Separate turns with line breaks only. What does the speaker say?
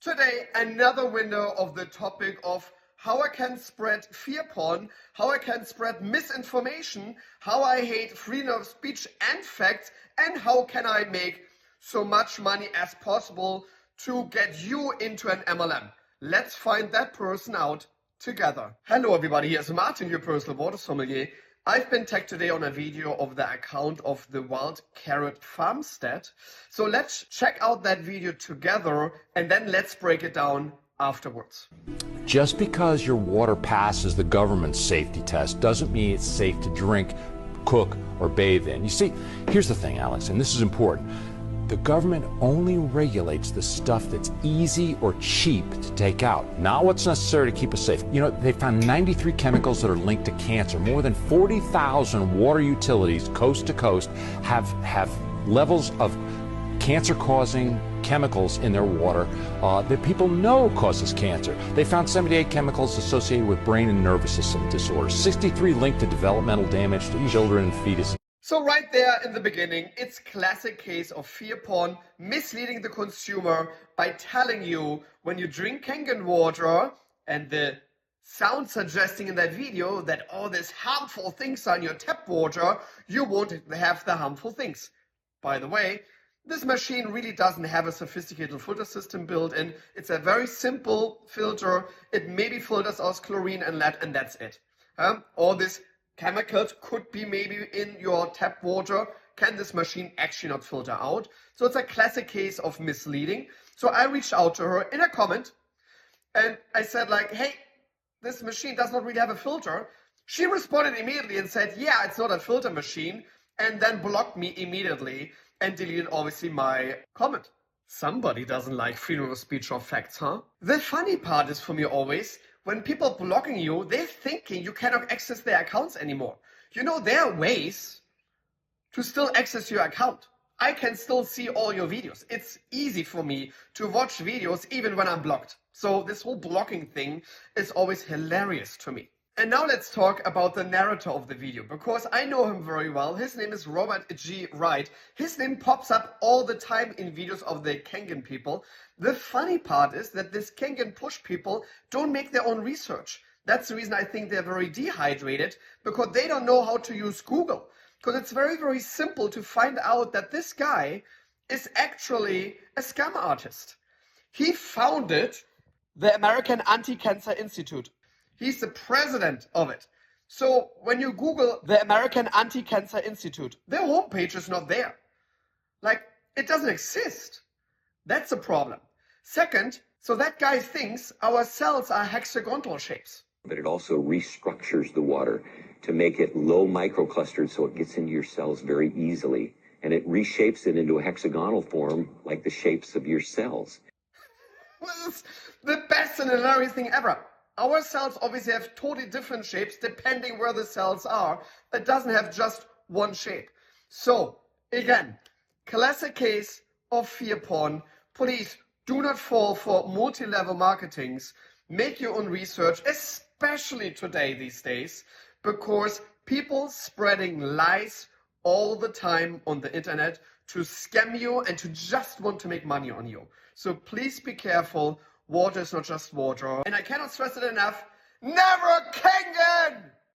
Today, another window of the topic of how I can spread fear porn, how I can spread misinformation, how I hate freedom of speech and facts, and how can I make so much money as possible to get you into an MLM. Let's find that person out together. Hello everybody, here's Martin, your personal water sommelier. I've been tagged today on a video of the account of the Wild Carrot Farmstead. So let's check out that video together and then let's break it down afterwards.
Just because your water passes the government's safety test doesn't mean it's safe to drink, cook, or bathe in. You see, here's the thing, Alex, and this is important. The government only regulates the stuff that's easy or cheap to take out, not what's necessary to keep us safe. You know, they found 93 chemicals that are linked to cancer. More than 40,000 water utilities coast to coast have levels of cancer-causing chemicals in their water that people know causes cancer. They found 78 chemicals associated with brain and nervous system disorders, 63 linked to developmental damage to children and fetuses.
So right there in the beginning, it's classic case of fear porn, misleading the consumer by telling you when you drink Kangen water and the sound suggesting in that video that all these harmful things are in your tap water, you won't have the harmful things. By the way, this machine really doesn't have a sophisticated filter system built in. It's a very simple filter. It maybe filters out chlorine and lead, and that's it. All this chemicals could be maybe in your tap water. Can this machine actually not filter out? So it's a classic case of misleading. So I reached out to her in a comment and I said like, hey, this machine does not really have a filter. She responded immediately and said, yeah, it's not a filter machine, and then blocked me immediately and deleted obviously my comment. Somebody doesn't like freedom of speech or facts, huh? The funny part is for me always, when people are blocking you, they're thinking you cannot access their accounts anymore. You know, there are ways to still access your account. I can still see all your videos. It's easy for me to watch videos even when I'm blocked. So this whole blocking thing is always hilarious to me. And now let's talk about the narrator of the video, because I know him very well. His name is Robert G. Wright. His name pops up all the time in videos of the Kangen people. The funny part is that this Kangen push people don't make their own research. That's the reason I think they're very dehydrated, because they don't know how to use Google. Because it's very, very simple to find out that this guy is actually a scam artist. He founded the American Anti-Cancer Institute. He's the president of it. So when you Google the American Anti-Cancer Institute, their homepage is not there. Like, it doesn't exist. That's a problem. Second, so that guy thinks our cells are hexagonal shapes.
But it also restructures the water to make it low microclustered so it gets into your cells very easily. And it reshapes it into a hexagonal form like the shapes of your cells.
This is the best and hilarious thing ever. Our cells obviously have totally different shapes depending where the cells are. It doesn't have just one shape. So, again, classic case of fear porn. Please do not fall for multi-level marketings. Make your own research, especially today these days, because people spreading lies all the time on the internet to scam you and to just want to make money on you. So please be careful. Water is not just water. And I cannot stress it enough, never Kangen!